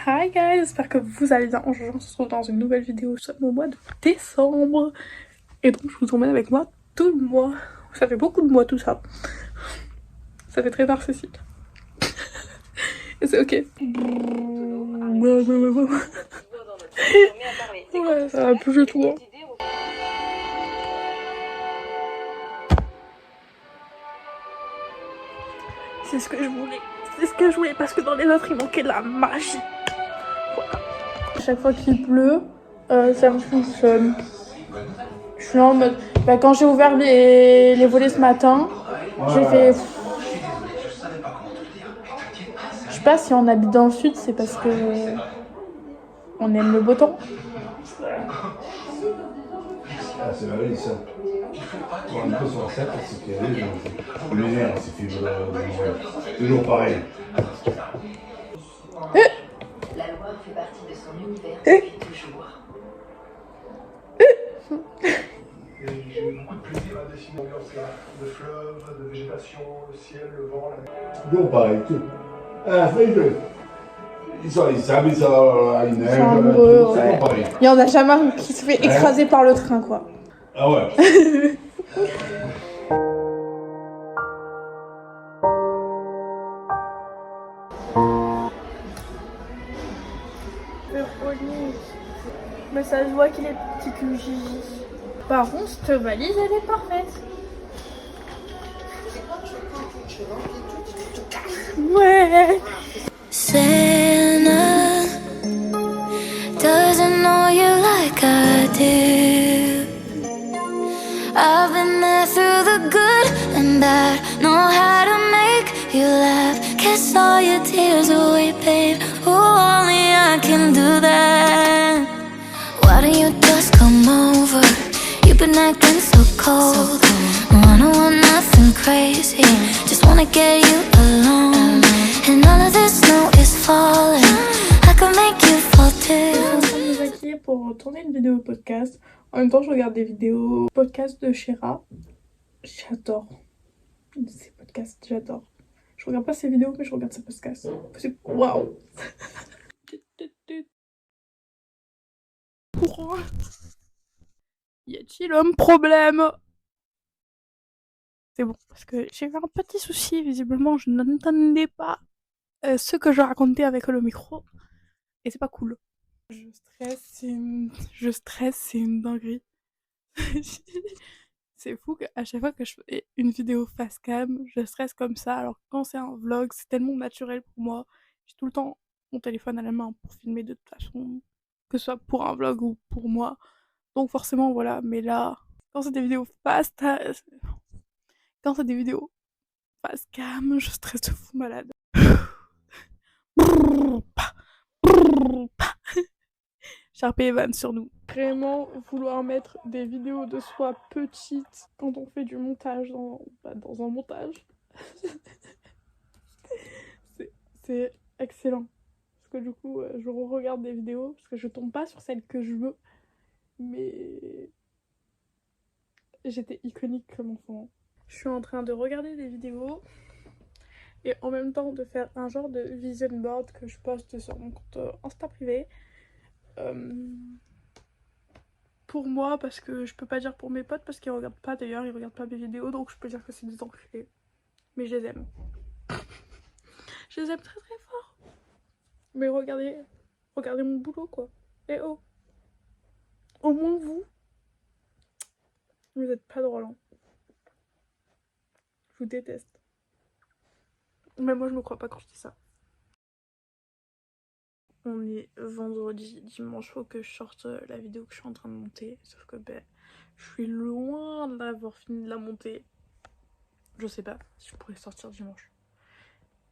Hi guys, j'espère que vous allez bien. Aujourd'hui on se retrouve dans une nouvelle vidéo. Nous sommes au mois de décembre et donc je vous emmène avec moi tout le mois. Ça fait beaucoup de mois tout ça. Ça fait très narcissique. Et c'est ok. Ouais, ça va bouger tout. Hein. C'est ce que je voulais. C'est ce que je voulais parce que dans les autres il manquait de la magie. Voilà. À chaque fois qu'il pleut, ça me fonctionne. Je suis là en mode. Bah, quand j'ai ouvert les volets ce matin, j'ai fait. Je sais pas si on habite dans le sud, c'est parce que on aime le beau temps. Ah, c'est vrai, ça. Pour un peu sur la 7, c'est terrible. Lunaire, c'est fait toujours pareil. La loi fait partie de son univers depuis toujours. J'ai eu beaucoup de plaisir à dessiner l'ambiance là, de fleuves, de végétation, le ciel, le vent, la mer. Toujours pareil, tout. Ah, ils savent, ils sont à une Ils sont amoureux, c'est ouais. pareil. Il y en a jamais un qui se fait écraser par le train, quoi. Ah ouais. Mais ça se voit qu'il est petit cul Gigi. Par contre, cette valise, elle est parfaite. Ouais. Santa doesn't know you like I do. I've been there through the good and bad. Know how to make you laugh. Kiss all your tears away, babe. Oh, only I can do that. Why don't you just come over? You've been acting so cold. No, I don't want nothing crazy. Just wanna get you alone. And all of this snow is falling. I can make you fall too. Je suis en train de me maquiller pour tourner une vidéo podcast. En même temps, je regarde des vidéos podcast de Shera. J'adore ces podcasts, j'adore. Je regarde pas ses vidéos, mais je regarde ses podcasts. C'est waouh. Pourquoi y a-t-il un problème? C'est bon, parce que j'ai eu un petit souci. Visiblement, je n'entendais pas ce que je racontais avec le micro. Et c'est pas cool. Je stresse, c'est une dinguerie. C'est fou qu'à chaque fois que je fais une vidéo face cam, je stresse comme ça. Alors que quand c'est un vlog, c'est tellement naturel pour moi. J'ai tout le temps mon téléphone à la main pour filmer de toute façon. Que ce soit pour un vlog ou pour moi. Donc forcément, voilà. Mais là, quand c'est des vidéos quand c'est des vidéos face cam, je stresse de fou malade. Sharpay Evans sur nous. Vraiment vouloir mettre des vidéos de soi petites quand on fait du montage dans un montage. c'est excellent. Parce que du coup, je regarde des vidéos parce que je tombe pas sur celles que je veux. Mais j'étais iconique comme enfant. Je suis en train de regarder des vidéos et en même temps de faire un genre de vision board que je poste sur mon compte Insta privé. Pour moi, parce que je peux pas dire pour mes potes parce qu'ils regardent pas d'ailleurs, ils regardent pas mes vidéos, donc je peux dire que c'est des enculés. Mais je les aime. Je les aime très très fort. Mais regardez mon boulot quoi. Et oh, au moins vous êtes pas drôle. Hein. Je vous déteste. Mais moi je me crois pas quand je dis ça. On est vendredi, dimanche, faut que je sorte la vidéo que je suis en train de monter. Sauf que je suis loin d'avoir fini de la monter. Je sais pas si je pourrais sortir dimanche.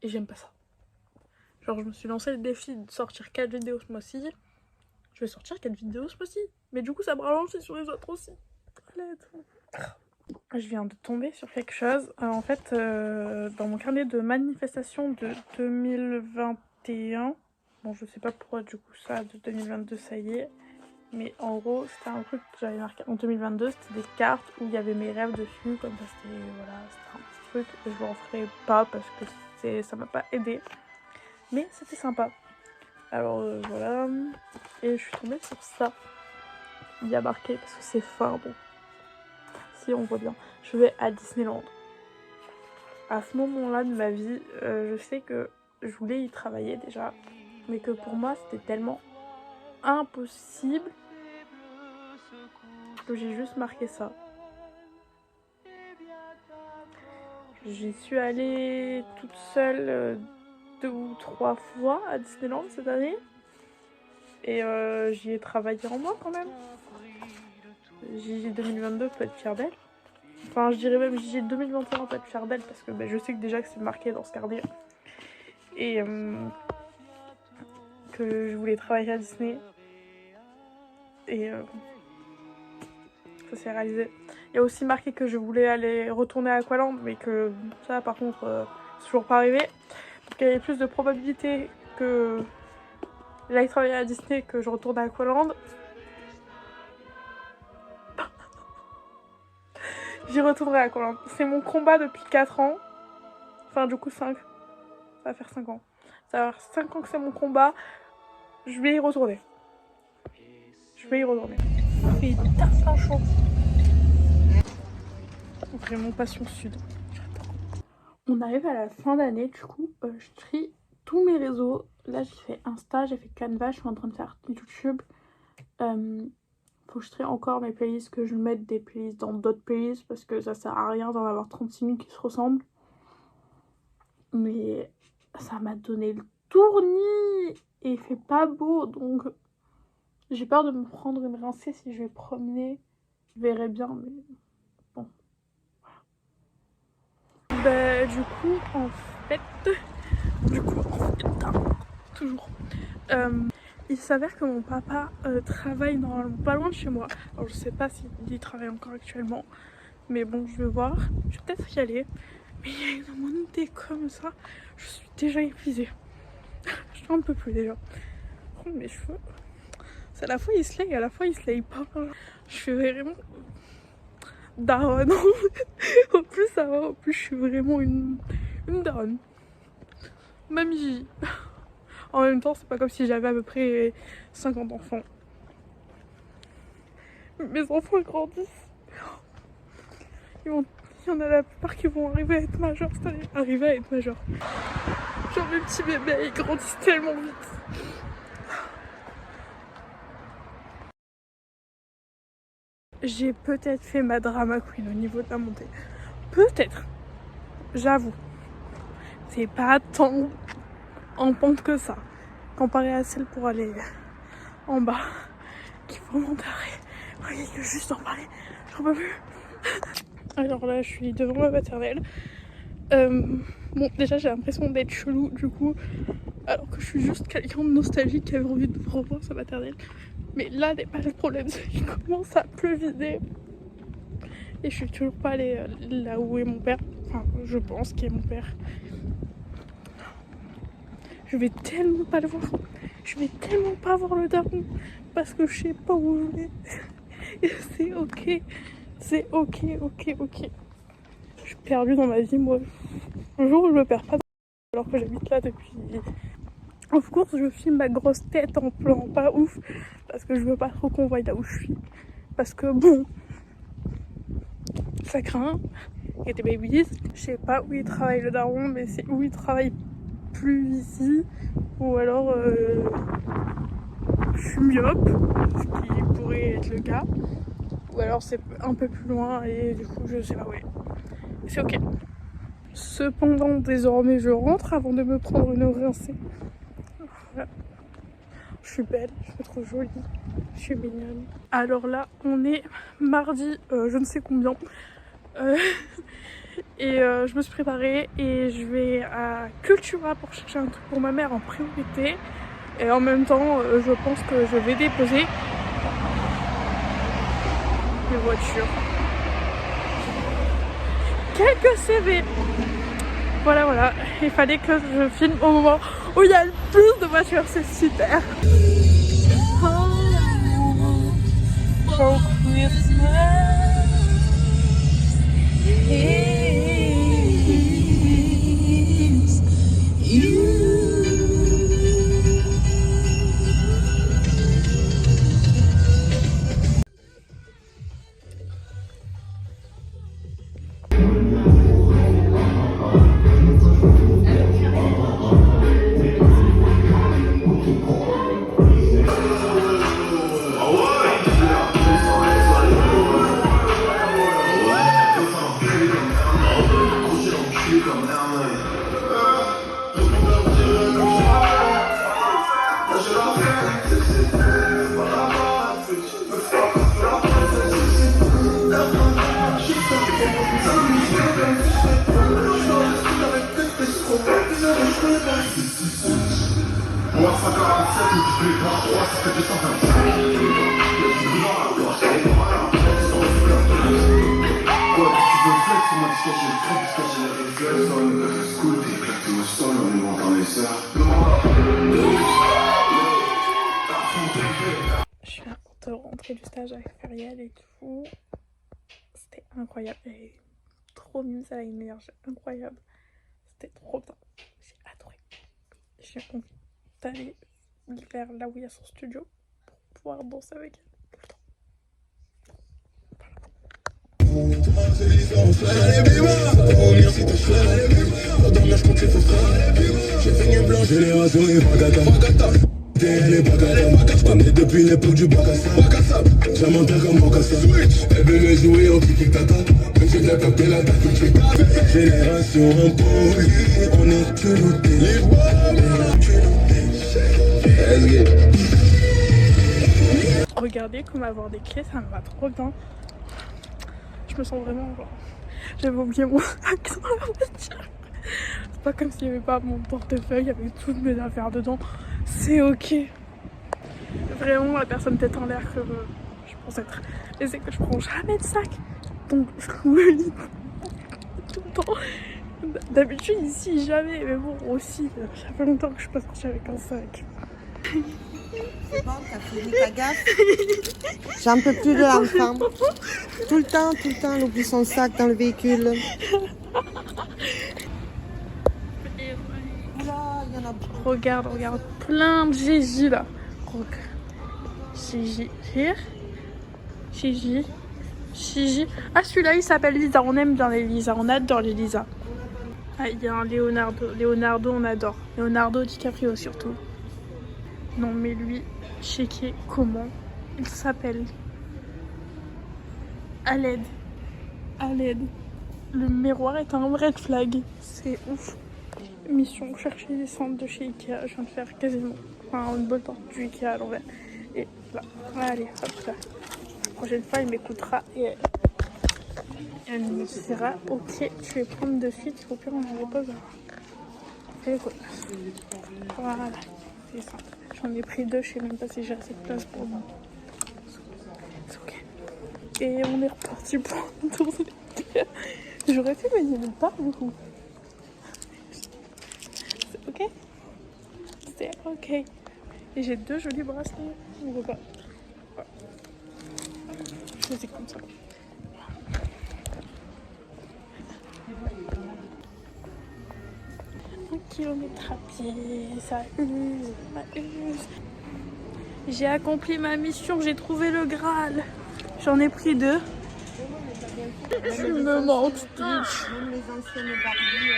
Et j'aime pas ça. Genre je me suis lancé le défi de sortir 4 vidéos ce mois-ci. Je vais sortir 4 vidéos ce mois-ci. Mais du coup ça me ralentit sur les autres aussi. Je viens de tomber sur quelque chose. En fait, dans mon carnet de manifestation de 2021... Bon, je sais pas pourquoi du coup ça, de 2022, ça y est. Mais en gros, c'était un truc que j'avais marqué en 2022. C'était des cartes où il y avait mes rêves dessus. Comme ça, c'était un petit truc. Et je vous en ferai pas parce que ça m'a pas aidé. Mais c'était sympa. Alors voilà. Et je suis tombée sur ça. Il y a marqué, parce que c'est fin, bon. Si on voit bien. Je vais à Disneyland. À ce moment-là de ma vie, je sais que je voulais y travailler déjà. Mais que pour moi, c'était tellement impossible que j'ai juste marqué ça. J'y suis allée toute seule 2 ou 3 fois à Disneyland cette année. Et j'y ai travaillé en moi quand même. Gigi 2022 peut être fière d'elle. Enfin, je dirais même Gigi 2021 peut être fière d'elle parce que je sais que déjà que c'est marqué dans ce carnet. Et que je voulais travailler à Disney. Et ça s'est réalisé. Il y a aussi marqué que je voulais aller retourner à Aqualand, mais que ça par contre c'est toujours pas arrivé. Donc il y avait plus de probabilité que j'aille travailler à Disney que je retourne à Aqualand. J'y retournerai à Aqualand. C'est mon combat depuis 4 ans. Enfin du coup 5. Ça va faire 5 ans. Ça va faire 5 ans que c'est mon combat. Je vais y retourner. Je vais y retourner. Il fait tellement chaud. Vraiment passion sud. On arrive à la fin d'année, du coup je trie tous mes réseaux. Là j'ai fait Insta, j'ai fait Canva, je suis en train de faire YouTube. Faut que je trie encore mes playlists, que je mette des playlists dans d'autres playlists parce que ça sert à rien d'en avoir 36 000 qui se ressemblent. Mais ça m'a donné le tournis et il fait pas beau, donc j'ai peur de me prendre une rincée si je vais promener. Je verrai bien, mais bon. Voilà. Du coup, en fait, toujours. Il s'avère que mon papa travaille normalement pas loin de chez moi. Alors je sais pas s'il travaille encore actuellement. Mais bon, je vais voir. Je vais peut-être y aller. Mais il y a une montée comme ça. Je suis déjà épuisée. Je n'en peux plus déjà. Oh, mes cheveux. C'est à la fois il se lève et à la fois il se lève pas. Je suis vraiment daronne. Au plus ça va, au plus je suis vraiment une daronne. Mamie. En même temps, c'est pas comme si j'avais à peu près 50 enfants. Mes enfants grandissent. Il y en a la plupart qui vont arriver à être majeurs cette année. Genre mes petits bébés, ils grandissent tellement vite. J'ai peut-être fait ma drama queen au niveau de la montée. Peut-être. J'avoue. C'est pas tant en pente que ça, comparé à celle pour aller en bas, qu'il faut monter. Voyez que juste en parler, j'en peux plus. Alors là, je suis devant ma maternelle. Bon, déjà j'ai l'impression d'être chelou du coup, alors que je suis juste quelqu'un de nostalgique qui avait envie de revoir sa maternelle. Mais là n'est pas le problème, c'est qu'il commence à pleuviser. Et je suis toujours pas allée là où est mon père. Enfin, je pense qu'il est mon père. Je vais tellement pas le voir. Je vais tellement pas voir le daron. Parce que je sais pas où je vais. Et c'est ok. C'est ok. Je suis perdue dans ma vie, moi. Un jour où je me perds pas alors que j'habite là depuis... Of course, je filme ma grosse tête en plan pas ouf. Parce que je veux pas trop qu'on voie là où je suis. Parce que bon... Ça craint. Il y a des babies. Je sais pas où il travaille le daron, mais c'est où il travaille plus ici. Ou alors je suis myope, ce qui pourrait être le cas. Ou alors c'est un peu plus loin et du coup je sais pas où. C'est ok. Cependant, désormais je rentre avant de me prendre une rincée. Voilà. Je suis belle, je suis trop jolie, je suis mignonne. Alors là, on est mardi, je ne sais combien. Et je me suis préparée et je vais à Cultura pour chercher un truc pour ma mère en priorité. Et en même temps, je pense que je vais déposer les voitures. Quelques CV. Voilà, il fallait que je filme au moment où il y a le plus de voitures, c'est super. For Christmas, it's you. Je suis contente de rentrer du stage avec Feriel et tout. C'était incroyable. Et trop mieux, ça une meilleure. Incroyable. C'était trop bien. J'ai adoré. J'ai envie d'aller vers là où il y a son studio pour pouvoir danser avec elle tout le temps. Je connais depuis l'époque du bac à sable. J'invente comme Mocassin. Elle veut me jouer au tiki-taka. Mais j'ai déjà capté la tactique. Génération impoli, on est culottés. Regardez comme avoir des clés, ça me va trop bien. Je me sens vraiment genre... J'avais oublié mon sac dans la voiture. C'est pas comme s'il n'y avait pas mon portefeuille avec toutes mes affaires dedans. C'est ok. Vraiment la personne tête en l'air que je pense être. Et c'est que je prends jamais de sac. Donc je me lis tout le temps. D'habitude ici jamais. Mais bon aussi, ça fait longtemps que je suis pas sortie avec un sac. C'est bon, t'as fini ta gaffe. J'en peux plus de l'enfant. Tout le temps, elle oublie son sac dans le véhicule. Oula, il y en a beaucoup. Regarde, plein de Gigi là. Gigi. Ah celui-là il s'appelle Lisa, on aime bien les Lisa, on adore les Lisa. Ah il y a un Leonardo on adore. Leonardo DiCaprio surtout. Non mais lui, checker comment il s'appelle. À l'aide. Le miroir est un red flag. C'est ouf. Mission chercher des centres de chez Ikea. Je viens de faire quasiment une bonne porte du Ikea à l'envers. Et là, allez, hop là. La prochaine fois, il m'écoutera et elle me dira ok, tu vais prendre de suite, il faut plus qu'on en repose. Et écoute. Voilà, c'est simple. J'en ai pris 2, je sais même pas si j'ai assez de place pour moi. C'est ok. Et on est reparti pour un tour d'Ikea. J'aurais pu me dire pas du coup. C'est ok. C'est ok. Et j'ai 2 jolis bracelets. On veut pas. Ouais. Je les ai comme ça. Un kilomètre à pied, ça use. J'ai accompli ma mission, j'ai trouvé le Graal. J'en ai pris 2. Tu me manques, Stitch. Même les anciennes Barbie,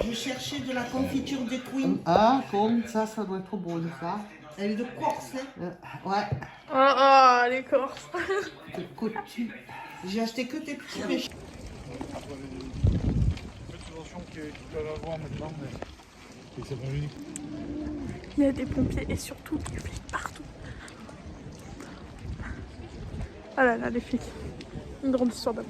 j'ai cherché de la confiture de Queen. Ah, comme ça doit être bon ça. Elle est de Corse, hein. Ouais. Oh, les Corses. De Cotu. J'ai acheté que des petits péchés. Il y a des pompiers et surtout des flics partout. Ah là là, les flics. Une grande histoire d'amour.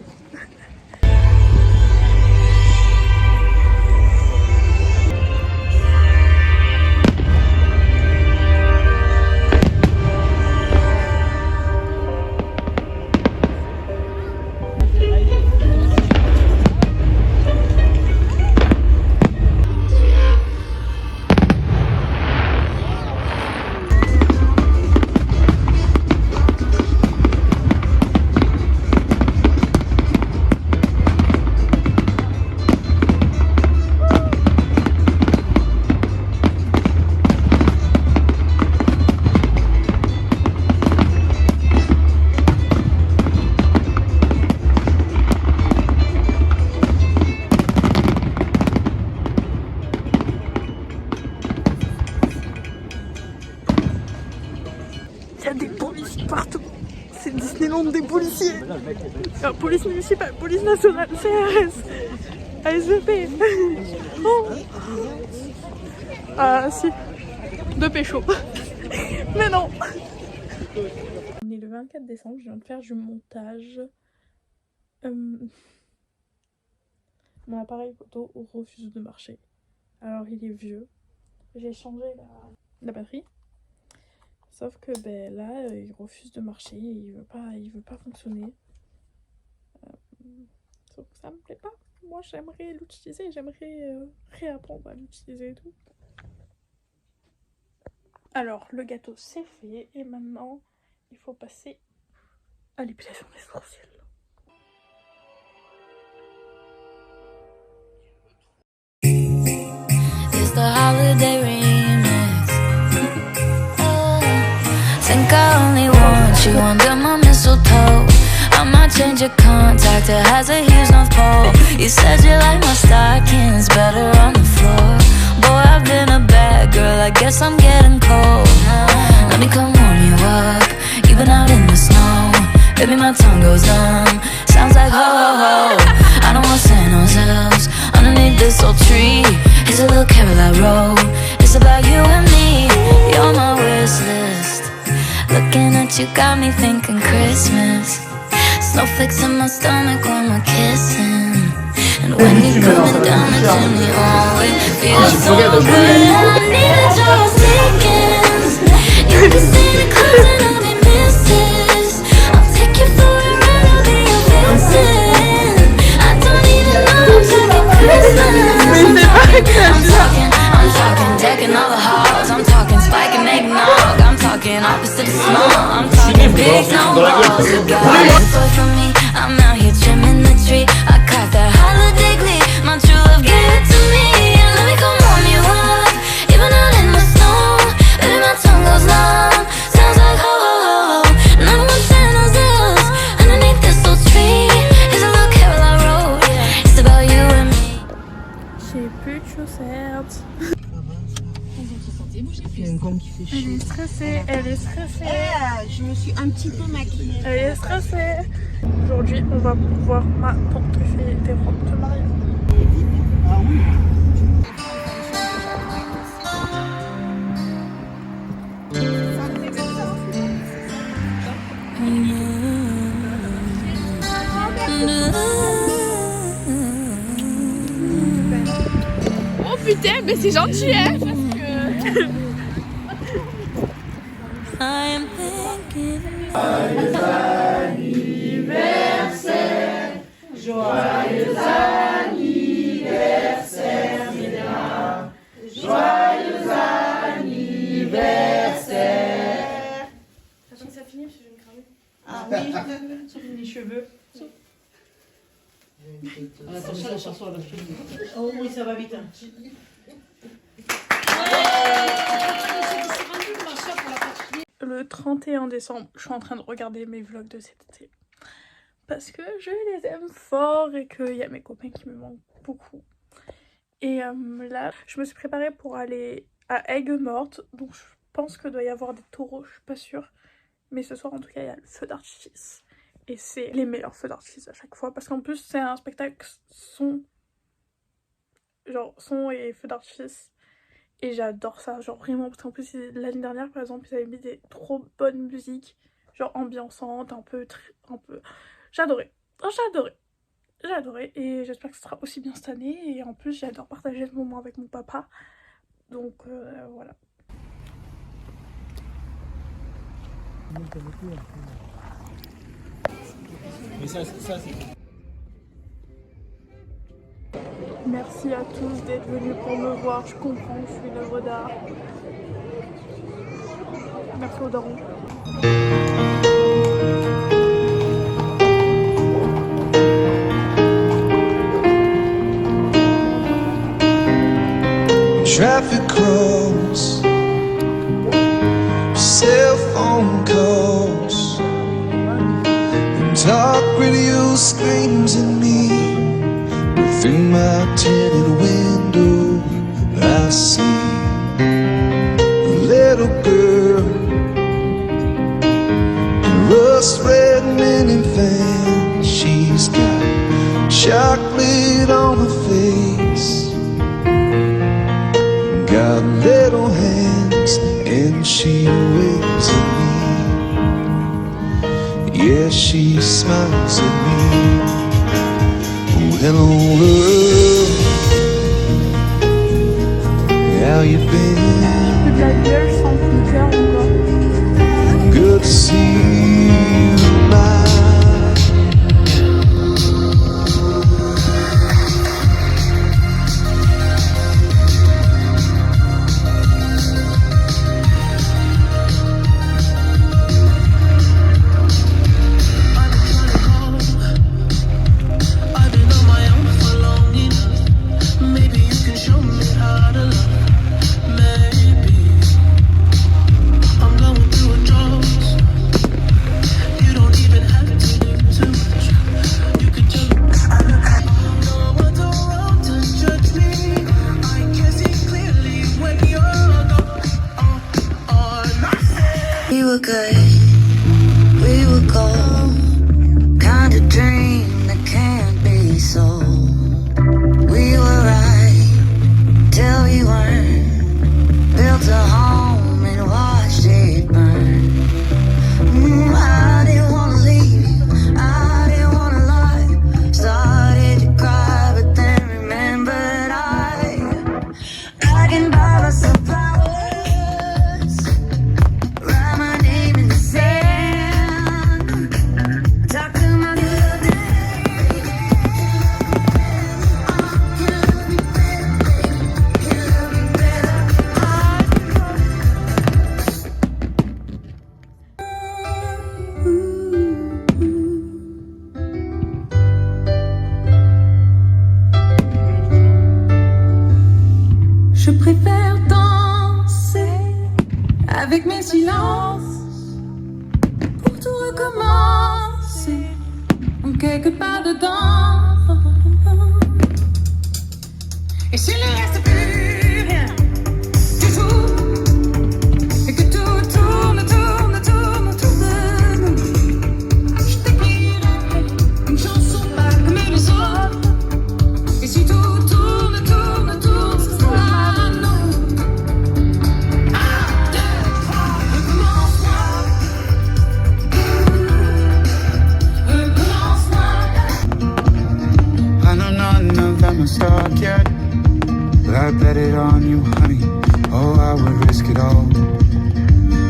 policiers. Alors, police municipale, police nationale, CRS, ASVP. Oh. Ah si, de pécho. Mais non. On est le 24 décembre, je viens de faire du montage. Mon appareil photo refuse de marcher. Alors il est vieux. J'ai changé la batterie. Sauf que ben, là, il refuse de marcher. Il veut pas fonctionner. Sauf que ça me plaît pas. Moi j'aimerais l'utiliser. J'aimerais réapprendre à l'utiliser et tout. Alors le gâteau c'est fait. Et maintenant il faut passer à l'épilation des sourcils. The holiday remix. Think I only want you under my mistletoe. I might change your contact, it has a huge North Pole. You said you like my stockings better on the floor. Boy, I've been a bad girl, I guess I'm getting cold. Let me come warm you up, you've been out in the snow. Baby, my tongue goes numb, sounds like ho ho ho. I don't want Santa's elves underneath this old tree. Here's a little carol I wrote, it's about you and me. You're my wish list, looking at you got me thinking Christmas. Snowflakes in my stomach when we're kissing. And when you're coming down the chimney, oh, it feels so good. I need your seconds. You can see the clouds and I'll be misses. I'll take you for a ride, I'll be your Vincent. I don't even know till Christmas. I'm talking decking all the halls. I'm talking spike and eggnog. I'm talking opposite of small. I'm talking big no balls. You got it for me. I'm out here trimming the tree. I caught that holiday glee. My true love gave it to me. And let me come warm you up, even out in the snow. Baby, my tongue goes numb, sounds like ho ho ho. And I don't want Santa's elves underneath this old tree. Here's a little carol I wrote, it's about you and me. J'ai plus de chaussettes. Elle est stressée, elle est stressée. Je me suis un petit peu maquillée. Elle est stressée. Aujourd'hui, on va pouvoir ma tante fait des robes de mariage. Ah oui. Oh putain, mais c'est gentil, hein, parce que... I'm thinking. Joyeux anniversaire, joyeux anniversaire, mesdames. Joyeux anniversaire. Sachant que ça finit, parce que je vais me cramer. Ah oui. Sur les cheveux. Attention à la chanson à la cheveux. Oh oui, ça va vite. Hein. Le 31 décembre, je suis en train de regarder mes vlogs de cet été. Parce que je les aime fort et qu'il y a mes copains qui me manquent beaucoup. Et là, je me suis préparée pour aller à Aigues-Mortes. Donc je pense qu'il doit y avoir des taureaux, je suis pas sûre. Mais ce soir, en tout cas, il y a le feu d'artifice. Et c'est les meilleurs feux d'artifice à chaque fois. Parce qu'en plus, c'est un spectacle son et feux d'artifice. Et j'adore ça, genre vraiment, parce qu'en plus l'année dernière par exemple ils avaient mis des trop bonnes musiques, genre ambiançantes, un peu, j'adorais, et j'espère que ce sera aussi bien cette année, et en plus j'adore partager ce moment avec mon papa, donc voilà. Mais ça c'est... Merci à tous d'être venus pour me voir, je comprends, je suis une œuvre d'art. Merci aux darons. Traffic cross, cell phone calls, and talk radio screams at me. Through my tinted window, I see a little girl in rust red minivan. little hands and she waves at me. Yeah, she smiles at me. Oh, hello world, how you been? Je fais de la gueule sans filter encore. Good to see you tonight. We were good, we were gold, kind of dream that can't be sold. We were right till we weren't, built a home and watched it burn. I didn't wanna leave, I didn't wanna lie, started to cry but then remembered I can buy myself flowers, write my name in the sand, talk to my good day. Could be better, baby, could be better. Je préfère danser avec mes silences pour tout recommencer en quelque part dedans. Et s'il ne reste plus rien du tout, et que tout tourne autour de nous, je t'écrirai une chanson pas comme les autres. Et si tout tourne autour, ce sera nous. 1, 2, 3, recommence-moi. I know none of them are start yet, but I bet it on you, honey. Oh, I would risk it all.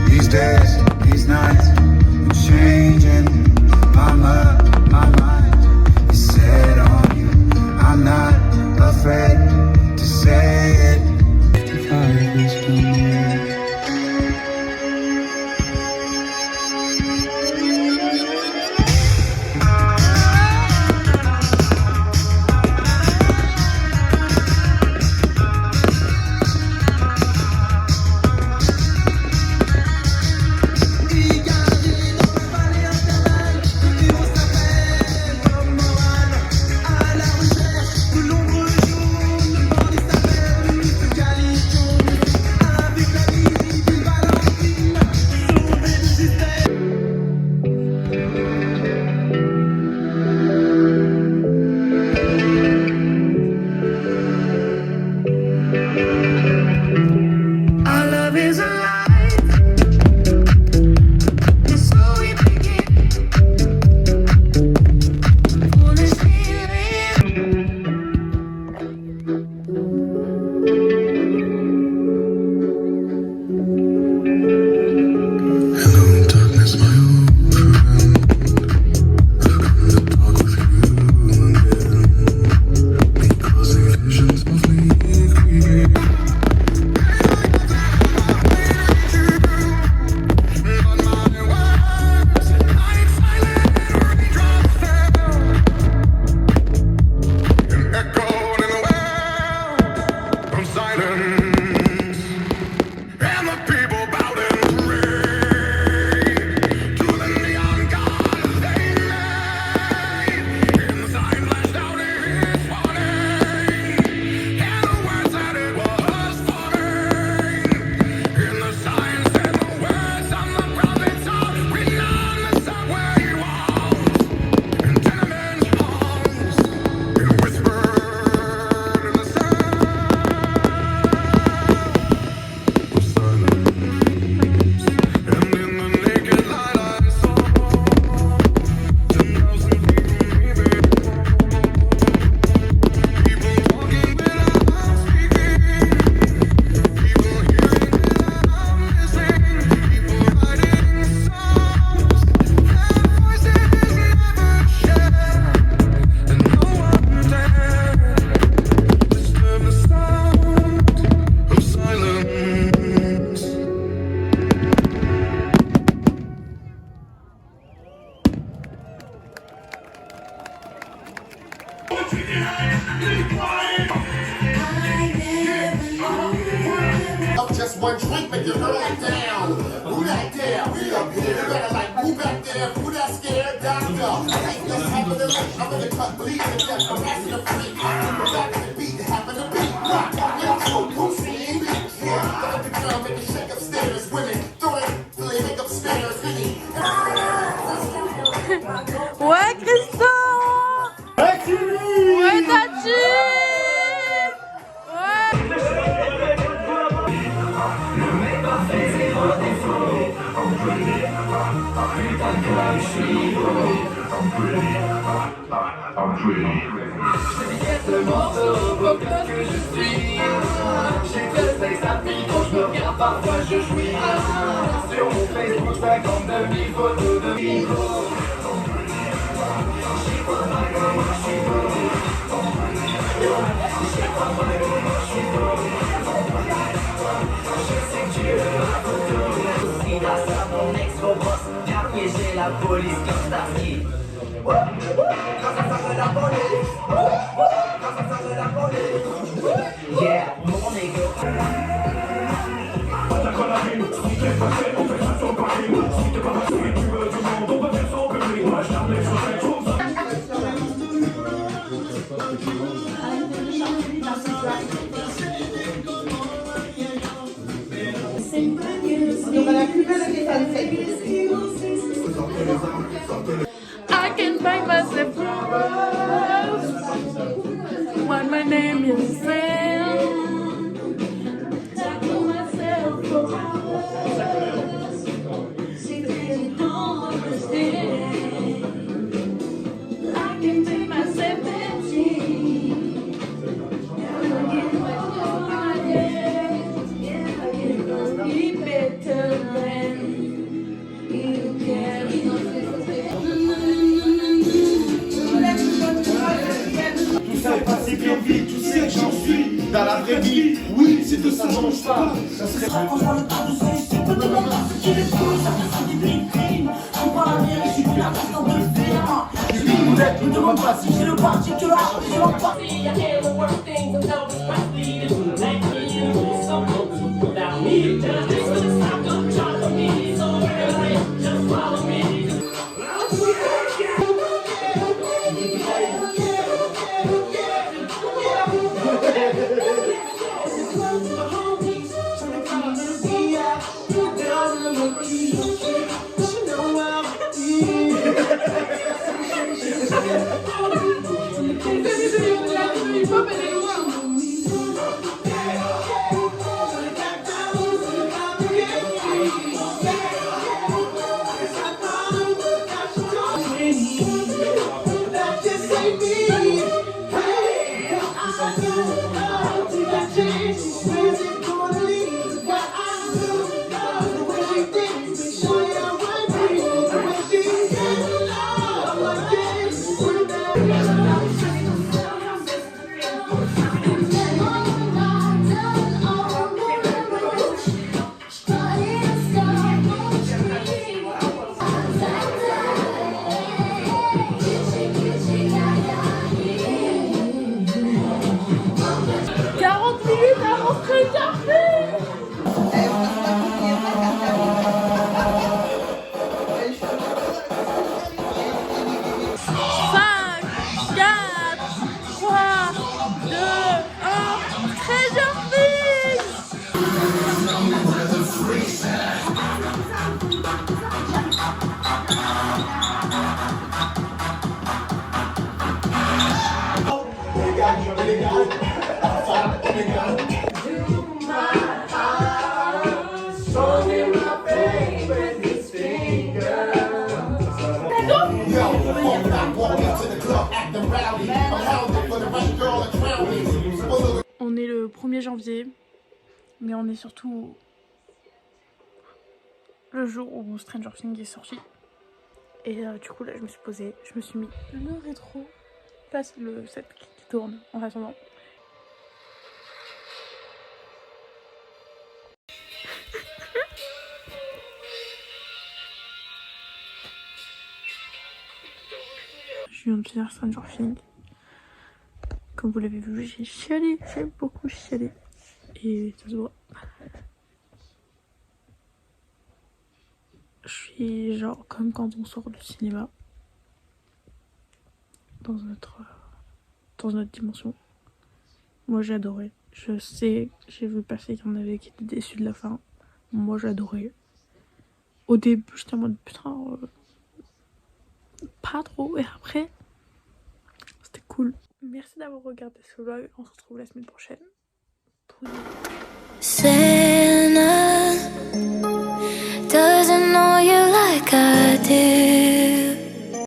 These days, these nights, I'm changing my mind is set on you. I'm not afraid to say it. If I was Tout Just one drink, make your girl down. Who that there? We up here. You better like who back there? Who that scared? Doctor. Hey, let's have a delay. I'm gonna cut bleeding to death. I'm asking the freak. I'm back to the beat. Having a beat. Rock. Yo, who's seeing me? Yeah. Got the drum, make it shake upstairs. Women, throw it till they make upstairs. Ouais, Christophe! Ouais, Tati! La police comme Starsky. Yeah, mon nigga. I can find myself when my name is Sam. Tackle myself for hours. She really don't understand. I can take myself empty. I get my head. I get gonna be better than you can. Tout ça est passé bien vite, tu sais que j'en suis dans la vraie vie. Oui, c'est de ça dont je parle. Ça serait ne me demande pas si j'ai le particulier, je l'en pas. On est le 1er janvier, mais on est surtout le jour où Stranger Things est sorti. Et du coup là je me suis posée, je me suis mis le rétro, place le set qui tourne en attendant. Je viens de finir Stranger Things. Comme vous l'avez vu, j'ai chialé, j'ai beaucoup chialé. Et ça se voit. Je suis genre comme quand on sort du cinéma. Dans notre dimension. Moi j'ai adoré. Je sais, j'ai vu passer qu'il y en avait qui étaient déçus de la fin. Moi j'ai adoré. Au début j'étais en mode putain, pas trop. Et après, c'était cool. Merci d'avoir regardé ce vlog. On se retrouve la semaine prochaine. Pour une...